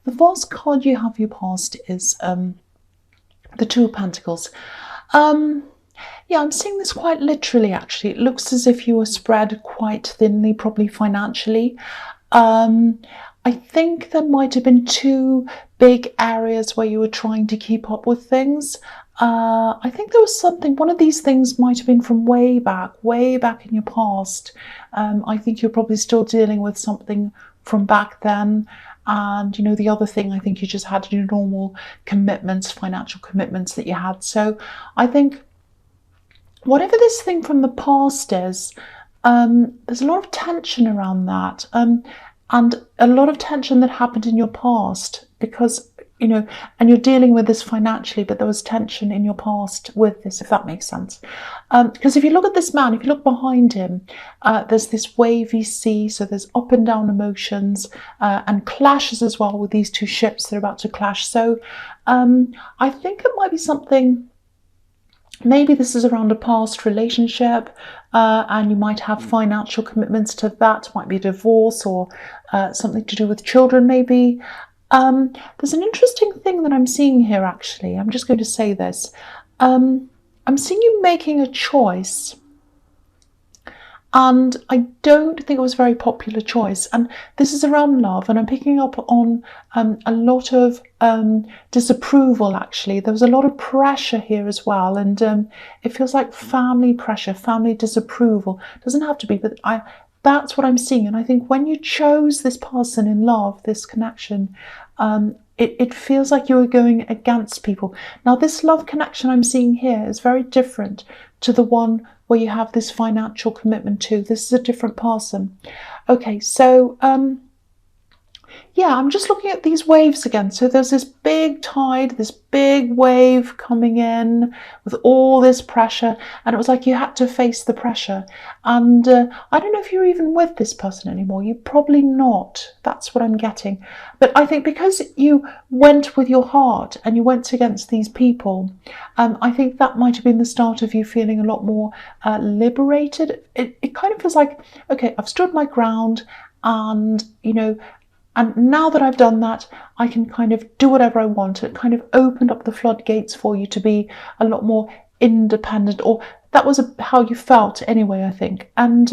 the last card you have your past is the Two of Pentacles. Yeah, I'm seeing this quite literally, actually. It looks as if you were spread quite thinly, probably financially. I think there might have been two big areas where you were trying to keep up with things. I think there was something, one of these things might have been from way back in your past. I think you're probably still dealing with something from back then. And, you know, the other thing, I think you just had your normal commitments, financial commitments that you had. So I think whatever this thing from the past is, there's a lot of tension around that. And a lot of tension that happened in your past because, you know, and you're dealing with this financially, but there was tension in your past with this, if that makes sense. Because if you look at this man, if you look behind him, there's this wavy sea, so there's up and down emotions and clashes as well with these two ships that are about to clash. So I think it might be something. Maybe this is around a past relationship and you might have financial commitments to that. It might be a divorce or something to do with children maybe. There's an interesting thing that I'm seeing here actually. I'm just going to say this. I'm seeing you making a choice. And I don't think it was a very popular choice. And this is around love. And I'm picking up on a lot of disapproval, actually. There was a lot of pressure here as well. And it feels like family pressure, family disapproval. It doesn't have to be, but that's what I'm seeing. And I think when you chose this person in love, this connection, it feels like you were going against people. Now, this love connection I'm seeing here is very different to the one where you have this financial commitment to. This is a different person. Okay, so yeah, I'm just looking at these waves again. So there's this big tide, this big wave coming in with all this pressure, and it was like you had to face the pressure. And I don't know if you're even with this person anymore. You're probably not. That's what I'm getting. But I think because you went with your heart and you went against these people, I think that might have been the start of you feeling a lot more liberated. It kind of feels like, okay, I've stood my ground, and, you know, and now that I've done that, I can kind of do whatever I want. It kind of opened up the floodgates for you to be a lot more independent, or that was how you felt anyway, I think. And,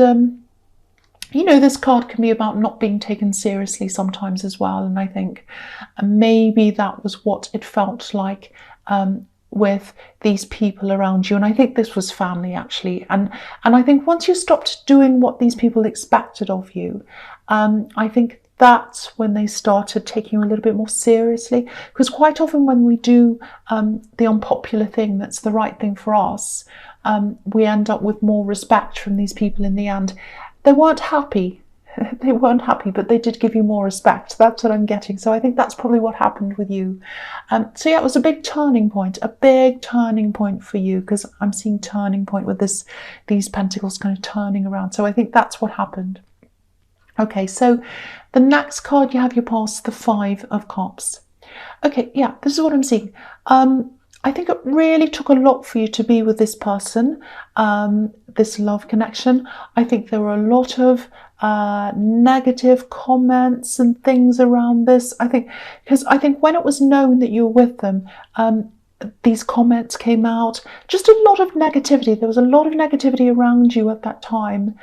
you know, this card can be about not being taken seriously sometimes as well. And I think maybe that was what it felt like with these people around you. And I think this was family, actually. And I think once you stopped doing what these people expected of you, I think that's when they started taking you a little bit more seriously. Because quite often when we do the unpopular thing that's the right thing for us, we end up with more respect from these people in the end. They weren't happy. They weren't happy, but they did give you more respect. That's what I'm getting. So I think that's probably what happened with you. So yeah, it was a big turning point for you, because I'm seeing turning point with these pentacles kind of turning around. So I think that's what happened. Okay, so the next card you have your past, the Five of Cups. Okay, yeah, this is what I'm seeing. I think it really took a lot for you to be with this person, this love connection. I think there were a lot of negative comments and things around this. I think when it was known that you were with them, these comments came out, just a lot of negativity. There was a lot of negativity around you at that time.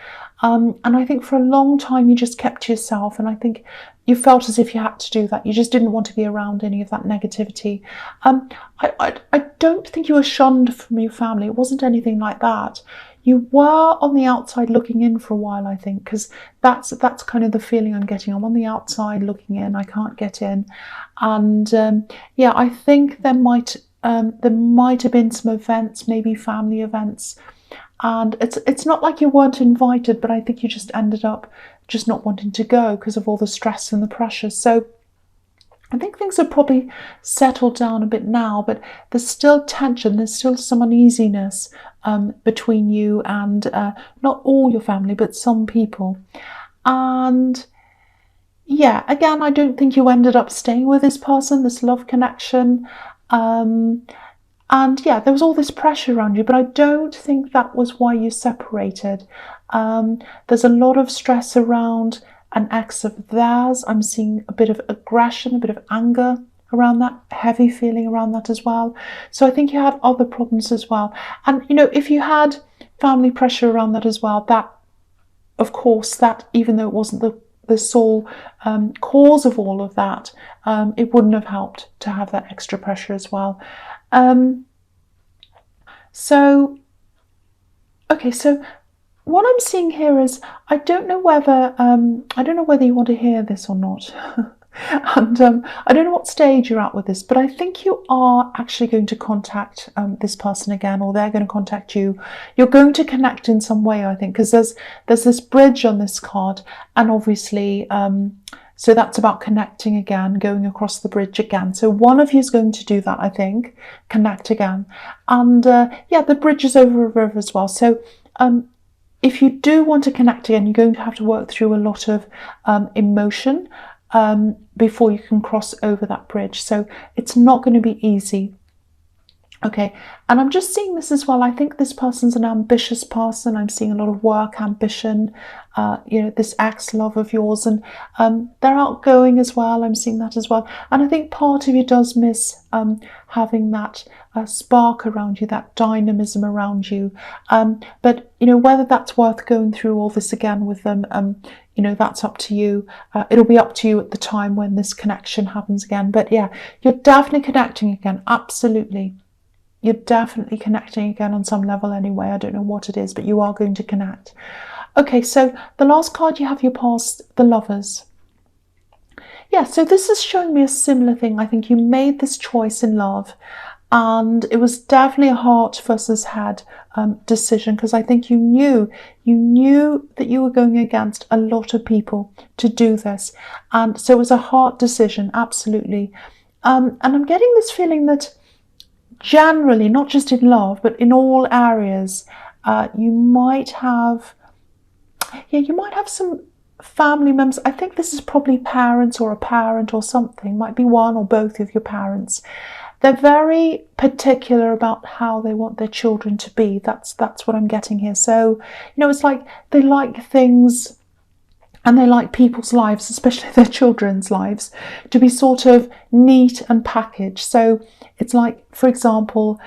And I think for a long time you just kept to yourself, and I think you felt as if you had to do that. You just didn't want to be around any of that negativity. I don't think you were shunned from your family. It wasn't anything like that. You were on the outside looking in for a while, I think, because that's kind of the feeling I'm getting. I'm on the outside looking in. I can't get in. And yeah, I think there might have been some events, maybe family events. And it's not like you weren't invited, but I think you just ended up just not wanting to go because of all the stress and the pressure. So I think things have probably settled down a bit now, but there's still tension. There's still some uneasiness between you and not all your family, but some people. And yeah, again, I don't think you ended up staying with this person, this love connection. And yeah, there was all this pressure around you, but I don't think that was why you separated. There's a lot of stress around an ex of theirs. I'm seeing a bit of aggression, a bit of anger around that, heavy feeling around that as well. So I think you had other problems as well. And, you know, if you had family pressure around that as well, that, of course, that even though it wasn't the sole cause of all of that, it wouldn't have helped to have that extra pressure as well. So, okay, so what I'm seeing here is, I don't know whether you want to hear this or not. And I don't know what stage you're at with this, but I think you are actually going to contact this person again, or they're going to contact you. You're going to connect in some way, I think, because there's this bridge on this card, and obviously, so that's about connecting again, going across the bridge again. So one of you is going to do that, I think, connect again. And yeah, the bridge is over a river as well. So if you do want to connect again, you're going to have to work through a lot of emotion before you can cross over that bridge. So it's not going to be easy. Okay, and I'm just seeing this as well. I think this person's an ambitious person. I'm seeing a lot of work, ambition, you know, this ex-love of yours, and they're outgoing as well. I'm seeing that as well. And I think part of you does miss having that spark around you, that dynamism around you. But, you know, whether that's worth going through all this again with them, you know, that's up to you. It'll be up to you at the time when this connection happens again. But yeah, you're definitely connecting again. Absolutely. You're definitely connecting again on some level anyway. I don't know what it is, but you are going to connect. Okay, so the last card you have your past, the Lovers. Yeah, so this is showing me a similar thing. I think you made this choice in love, and it was definitely a heart versus head decision, because I think you knew that you were going against a lot of people to do this, and so it was a heart decision, absolutely. And I'm getting this feeling that generally, not just in love, but in all areas, you might have some family members. I think this is probably parents or a parent or something, might be one or both of your parents. They're very particular about how they want their children to be. That's what I'm getting here. So, you know, it's like they like things, and they like people's lives, especially their children's lives, to be sort of neat and packaged. So it's like, for example,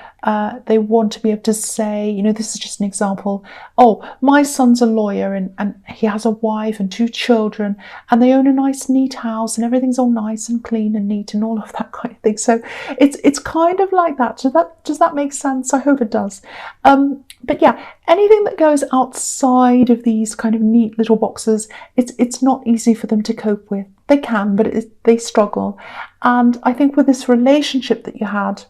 they want to be able to say, you know, this is just an example, oh, my son's a lawyer and he has a wife and 2 children, and they own a nice neat house and everything's all nice and clean and neat and all of that kind of thing. So it's kind of like that. Does that make sense? I hope it does. But yeah, anything that goes outside of these kind of neat little boxes, it's not easy for them to cope with. They can, but they struggle. And I think with this relationship that you had,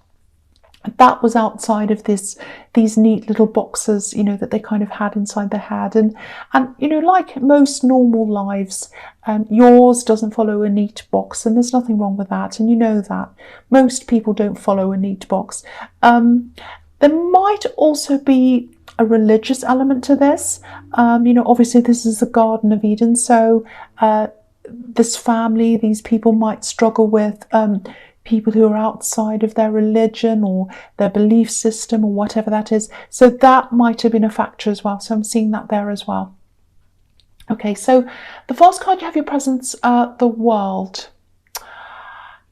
that was outside of these neat little boxes, you know, that they kind of had inside their head. And you know, like most normal lives, yours doesn't follow a neat box, and there's nothing wrong with that. And you know that. Most people don't follow a neat box. There might also be a religious element to this. You know, obviously this is the Garden of Eden, so this family, these people might struggle with people who are outside of their religion or their belief system or whatever that is. So that might have been a factor as well. So I'm seeing that there as well. Okay, so the first card you have your presence, the World.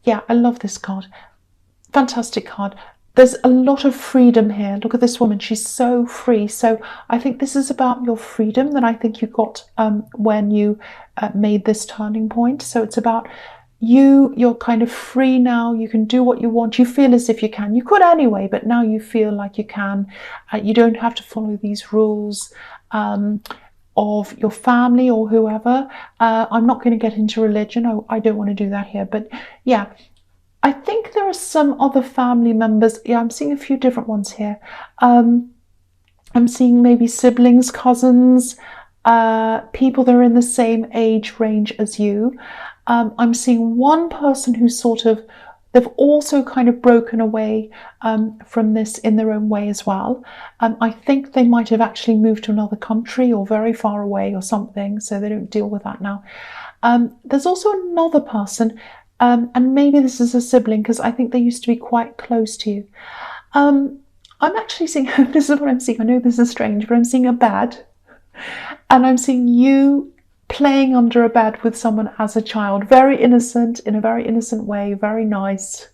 Yeah, I love this card. Fantastic card. There's a lot of freedom here. Look at this woman. She's so free. So I think this is about your freedom that I think you got when you made this turning point. So it's about you're kind of free now. You can do what you want. You feel as if you can. You could anyway, but now you feel like you can. You don't have to follow these rules of your family or whoever. I'm not going to get into religion. I don't want to do that here. But yeah, I think there are some other family members. Yeah, I'm seeing a few different ones here. I'm seeing maybe siblings, cousins, people that are in the same age range as you. I'm seeing one person who's sort of, they've also kind of broken away from this in their own way as well. I think they might have actually moved to another country or very far away or something, so they don't deal with that now. There's also another person, and maybe this is a sibling, because I think they used to be quite close to you. I'm actually seeing, this is what I'm seeing, I know this is strange, but I'm seeing a bed, and I'm seeing you playing under a bed with someone as a child. Very innocent, in a very innocent way, very nice.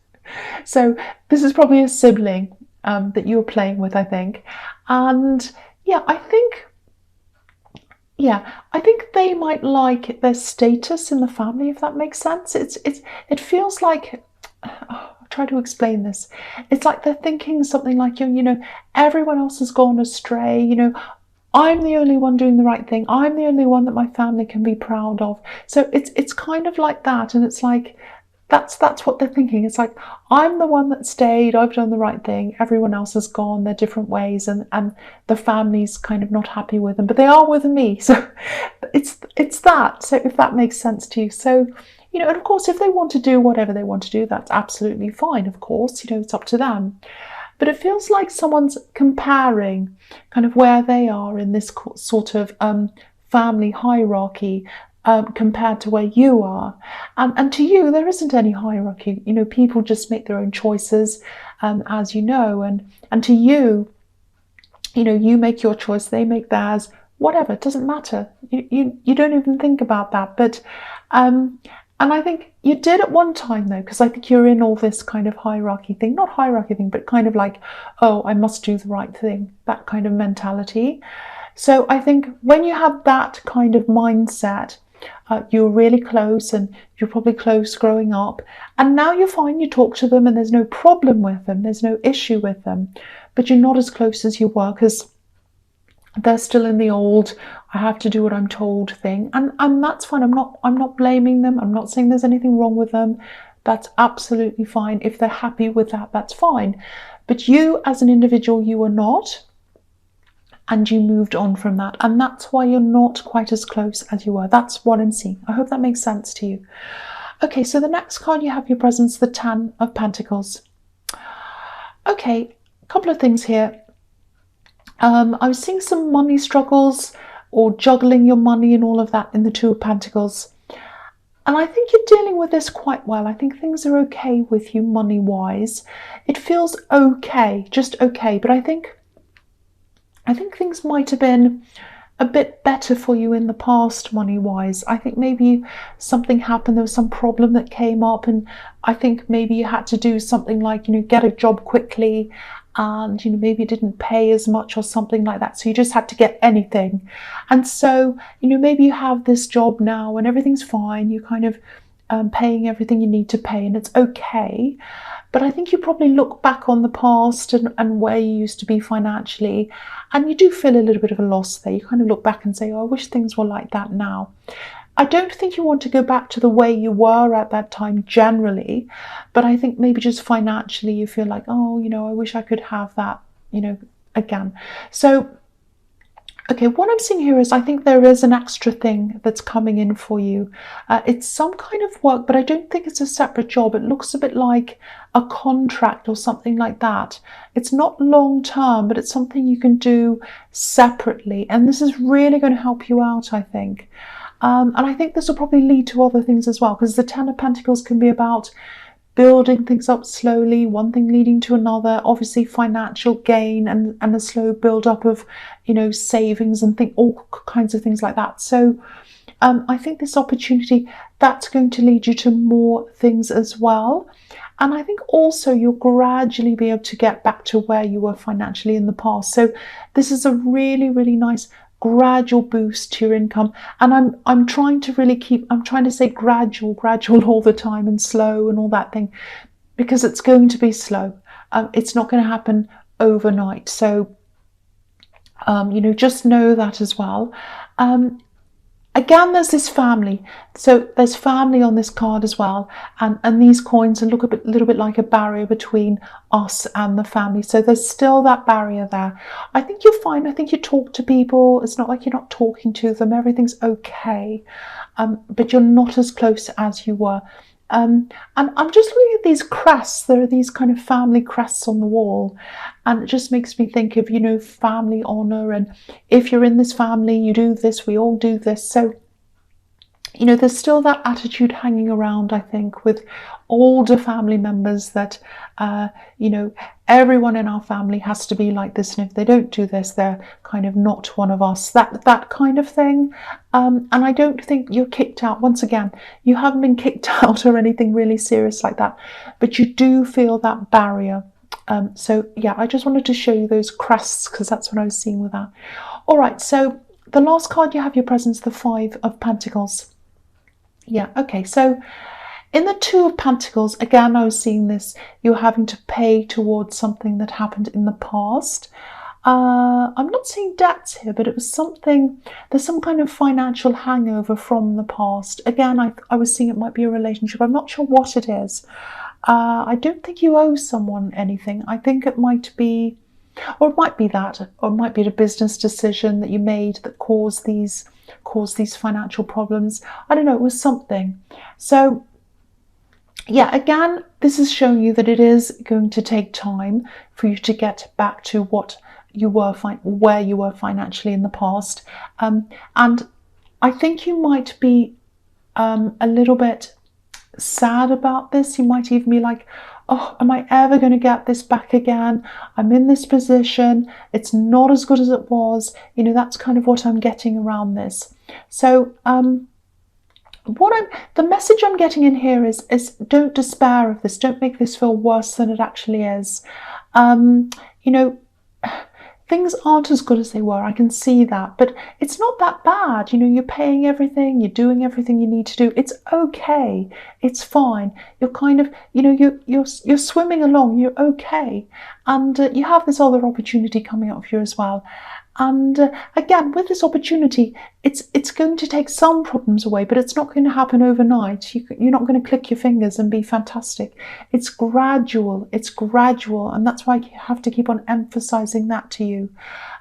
So this is probably a sibling that you're playing with, I think. And yeah, I think they might like their status in the family, if that makes sense. It feels like, I'll try to explain this. It's like they're thinking something like, everyone else has gone astray, I'm the only one doing the right thing. I'm the only one that my family can be proud of. So it's kind of like that, and it's like that's what they're thinking. It's like, I'm the one that stayed, I've done the right thing, everyone else has gone their different ways, and the family's kind of not happy with them, but they are with me. So it's that. So if that makes sense to you. So, and of course, if they want to do whatever they want to do, that's absolutely fine, of course, it's up to them. But it feels like someone's comparing kind of where they are in this sort of family hierarchy compared to where you are. And to you, there isn't any hierarchy. People just make their own choices, as you know. And to you, you make your choice, they make theirs, whatever, it doesn't matter. You don't even think about that. But and I think you did at one time, though, because I think you're in all this kind of hierarchy thing, not hierarchy thing, but kind of like, oh, I must do the right thing, that kind of mentality. So I think when you have that kind of mindset, you're really close, and you're probably close growing up. And now you're fine, you talk to them and there's no problem with them, there's no issue with them, but you're not as close as you were because they're still in the old, I have to do what I'm told thing. And that's fine. I'm not blaming them. I'm not saying there's anything wrong with them. That's absolutely fine. If they're happy with that, that's fine. But you as an individual, you are not. And you moved on from that. And that's why you're not quite as close as you were. That's what I'm seeing. I hope that makes sense to you. Okay, so the next card you have your presence, the Ten of Pentacles. Okay, a couple of things here. I was seeing some money struggles or juggling your money and all of that in the Two of Pentacles. And I think you're dealing with this quite well. I think things are okay with you money-wise. It feels okay, just okay. But I think things might have been a bit better for you in the past money-wise. I think maybe something happened, there was some problem that came up, and I think maybe you had to do something like, get a job quickly, and maybe it didn't pay as much or something like that, so you just had to get anything. And so maybe you have this job now and everything's fine, you're kind of paying everything you need to pay, and it's okay. But I think you probably look back on the past and where you used to be financially, and you do feel a little bit of a loss there. You kind of look back and say, oh, I wish things were like that now. I don't think you want to go back to the way you were at that time generally, but I think maybe just financially you feel like, oh, I wish I could have that, again. So, okay, what I'm seeing here is I think there is an extra thing that's coming in for you. It's some kind of work, but I don't think it's a separate job. It looks a bit like a contract or something like that. It's not long term, but it's something you can do separately. And this is really going to help you out, I think. And I think this will probably lead to other things as well, because the Ten of Pentacles can be about building things up slowly, one thing leading to another, obviously financial gain and a slow build up of, savings and all kinds of things like that. So I think this opportunity, that's going to lead you to more things as well. And I think also you'll gradually be able to get back to where you were financially in the past. So this is a really, really nice gradual boost to your income. And I'm trying to say gradual all the time, and slow and all that thing, because it's going to be slow. It's not going to happen overnight. So, just know that as well. Again, there's this family. So there's family on this card as well. And these coins look a little bit like a barrier between us and the family. So there's still that barrier there. I think you're fine. I think you talk to people. It's not like you're not talking to them. Everything's okay. But you're not as close as you were. And I'm just looking at these crests. There are these kind of family crests on the wall. And it just makes me think of, family honour. And if you're in this family, you do this, we all do this. So, there's still that attitude hanging around, I think, with older family members that, everyone in our family has to be like this, and if they don't do this, they're kind of not one of us, that kind of thing. And I don't think you're kicked out. Once again, you haven't been kicked out or anything really serious like that, but you do feel that barrier. So yeah, I just wanted to show you those crests because that's what I was seeing with that. All right, so the last card you have your presence, the Five of Pentacles. Yeah, okay, so in the Two of Pentacles, again, I was seeing this, you're having to pay towards something that happened in the past. I'm not seeing debts here, but it was something, there's some kind of financial hangover from the past. Again, I was seeing it might be a relationship. I'm not sure what it is. I don't think you owe someone anything. I think it might be, or it might be that, or it might be a business decision that you made that caused these financial problems. I don't know, it was something. So yeah, again, this is showing you that it is going to take time for you to get back to what you were, where you were financially in the past. And I think you might be a little bit sad about this. You might even be like, oh, am I ever going to get this back again? I'm in this position. It's not as good as it was. That's kind of what I'm getting around this. So the message I'm getting in here is don't despair of this. Don't make this feel worse than it actually is. Things aren't as good as they were. I can see that, but it's not that bad. You're paying everything, you're doing everything you need to do. It's okay. It's fine. You're kind of, you're swimming along. You're okay, and you have this other opportunity coming up for you as well. And again, with this opportunity, it's going to take some problems away, but it's not going to happen overnight. You're not going to click your fingers and be fantastic. It's gradual, and that's why you have to keep on emphasizing that to you.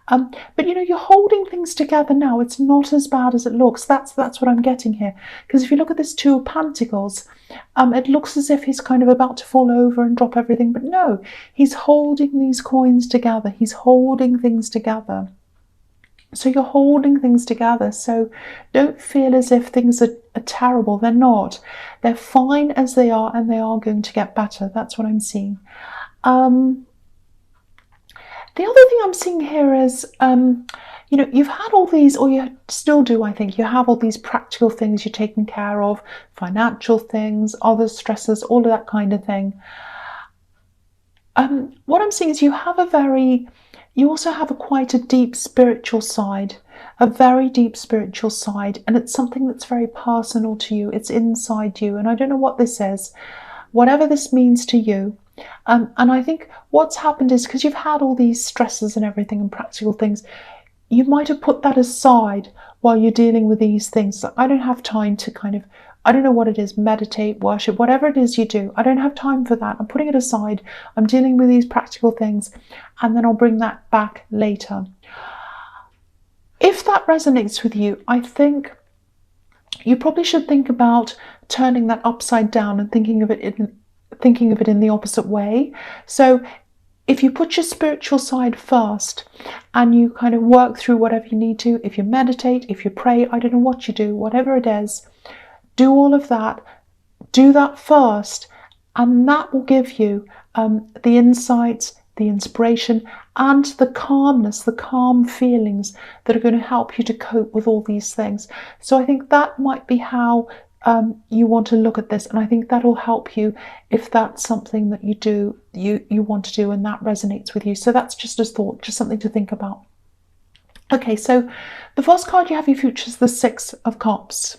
But you're holding things together now. It's not as bad as it looks. That's what I'm getting here. Because if you look at this Two of Pentacles, it looks as if he's kind of about to fall over and drop everything, but no, he's holding these coins together. He's holding things together. So you're holding things together. So don't feel as if things are terrible. They're not. They're fine as they are, and they are going to get better. That's what I'm seeing. The other thing I'm seeing here is, you've had all these, or you still do, I think, you have all these practical things you're taking care of, financial things, other stresses, all of that kind of thing. What I'm seeing is you also have quite a deep spiritual side, a very deep spiritual side, and it's something that's very personal to you. It's inside you, and I don't know what this is, whatever this means to you. And I think what's happened is because you've had all these stresses and everything and practical things, you might have put that aside while you're dealing with these things. I don't have time to I don't know what it is, meditate, worship, whatever it is you do. I don't have time for that. I'm putting it aside. I'm dealing with these practical things, and then I'll bring that back later. If that resonates with you, I think you probably should think about turning that upside down and thinking of it in the opposite way. So if you put your spiritual side first and you kind of work through whatever you need to, if you meditate, if you pray, I don't know what you do, whatever it is, do all of that, do that first, and that will give you the insights, the inspiration, and the calmness, the calm feelings that are going to help you to cope with all these things. So I think that might be how you want to look at this, and I think that'll help you if that's something that you want to do and that resonates with you. So that's just a thought, just something to think about. Okay, so the first card you have your future is the Six of Cups.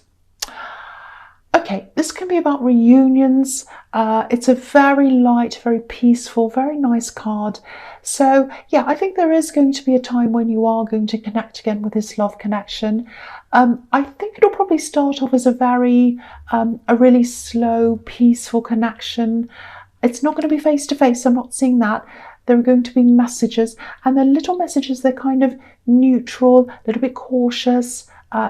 Okay, this can be about reunions. It's a very light, very peaceful, very nice card. So yeah, I think there is going to be a time when you are going to connect again with this love connection. I think it'll probably start off as a really slow, peaceful connection. It's not going to be face to face. I'm not seeing that. There are going to be messages, and they're little messages. They're kind of neutral, a little bit cautious.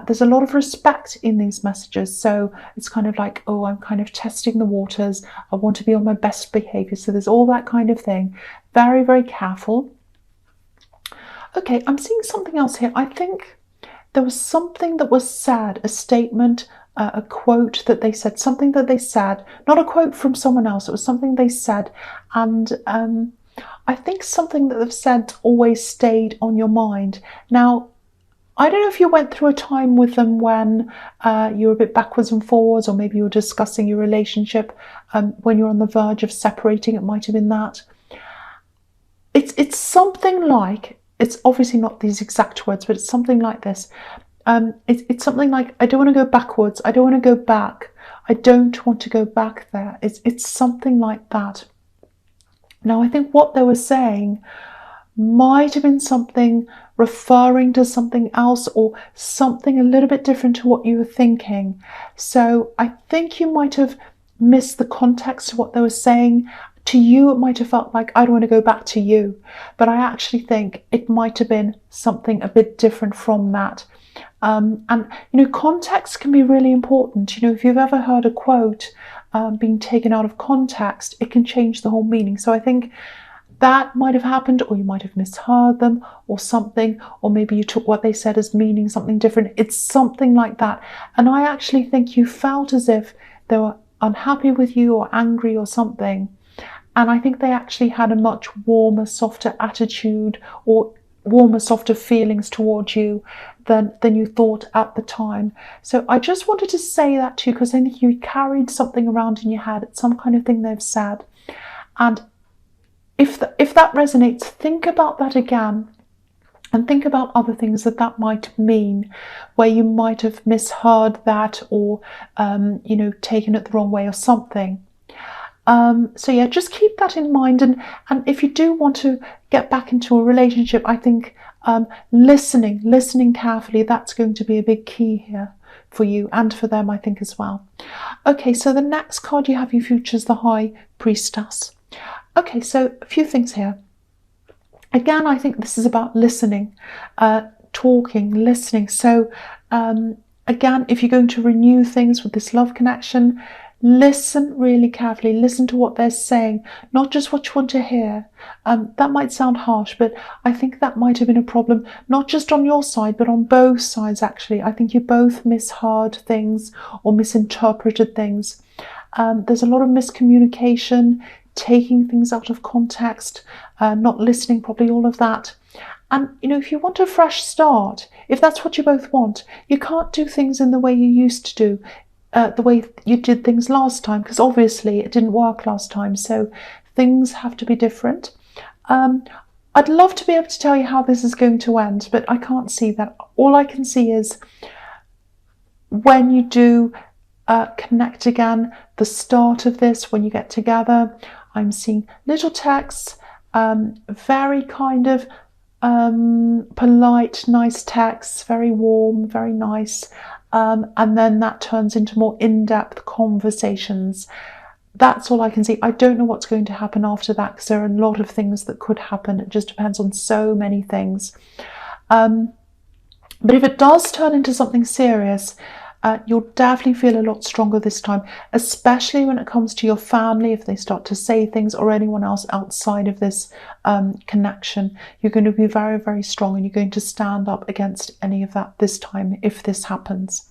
There's a lot of respect in these messages, so it's kind of like, oh, I'm kind of testing the waters. I want to be on my best behavior. So there's all that kind of thing. Very, very careful. Okay, I'm seeing something else here. I think there was something that was said, a statement a quote that they said, something that they said, not a quote from someone else, it was something they said, and I think something that they've said always stayed on your mind. Now, I don't know if you went through a time with them when you were a bit backwards and forwards, or maybe you were discussing your relationship when you're on the verge of separating. It might have been that. It's something like, it's obviously not these exact words, but it's something like this. It's something like, I don't want to go backwards, I don't want to go back, I don't want to go back there. It's something like that. Now, I think what they were saying might have been something referring to something else, or something a little bit different to what you were thinking. So I think you might have missed the context of what they were saying. To you, it might have felt like, I don't want to go back to you. But I actually think it might have been something a bit different from that. And, context can be really important. If you've ever heard a quote being taken out of context, it can change the whole meaning. So I think that might have happened, or you might have misheard them or something, or maybe you took what they said as meaning something different. It's something like that. And I actually think you felt as if they were unhappy with you or angry or something. And I think they actually had a much warmer, softer attitude, or warmer, softer feelings towards you than you thought at the time. So I just wanted to say that to you, because I think you carried something around in your head. It's some kind of thing they've said. And if that resonates, think about that again, and think about other things that might mean, where you might have misheard that, or taken it the wrong way or something. So yeah, just keep that in mind. And if you do want to get back into a relationship, I think listening carefully, that's going to be a big key here for you and for them, I think, as well. Okay, so the next card you have, you features the High Priestess. Okay, so a few things here. Again, I think this is about listening, talking, listening. So again, if you're going to renew things with this love connection, listen really carefully. Listen to what they're saying, not just what you want to hear. That might sound harsh, but I think that might have been a problem, not just on your side, but on both sides, actually. I think you both misheard things or misinterpreted things. There's a lot of miscommunication, taking things out of context, not listening properly, all of that. And, if you want a fresh start, if that's what you both want, you can't do things in the way you used to do, the way you did things last time, because obviously it didn't work last time. So things have to be different. I'd love to be able to tell you how this is going to end, but I can't see that. All I can see is when you do connect again, the start of this, when you get together, I'm seeing little texts, very kind of polite, nice texts, very warm, very nice. And then that turns into more in-depth conversations. That's all I can see. I don't know what's going to happen after that, because there are a lot of things that could happen. It just depends on so many things. But if it does turn into something serious, you'll definitely feel a lot stronger this time, especially when it comes to your family. If they start to say things, or anyone else outside of this connection, you're going to be very, very strong, and you're going to stand up against any of that this time if this happens.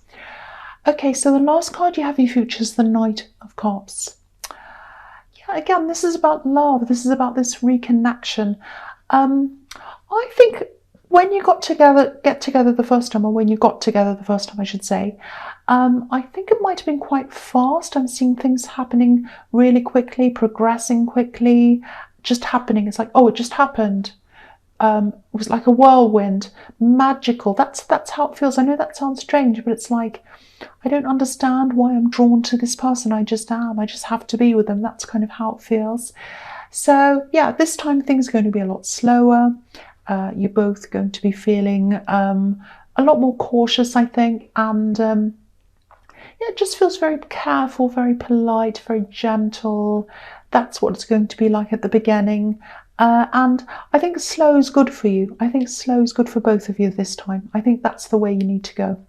Okay, so the last card you have, you features the Knight of Cups. Yeah, again, this is about love. This is about this reconnection. I think when you get together the first time, or when you got together the first time, I should say, I think it might have been quite fast. I'm seeing things happening really quickly, progressing quickly, just happening. It's like, oh, it just happened. It was like a whirlwind, magical. That's how it feels. I know that sounds strange, but it's like, I don't understand why I'm drawn to this person. I just am. I just have to be with them. That's kind of how it feels. So yeah, this time things are going to be a lot slower. You're both going to be feeling a lot more cautious, I think, and yeah, it just feels very careful, very polite, very gentle. That's what it's going to be like at the beginning. And I think slow is good for you. I think slow is good for both of you this time. I think that's the way you need to go.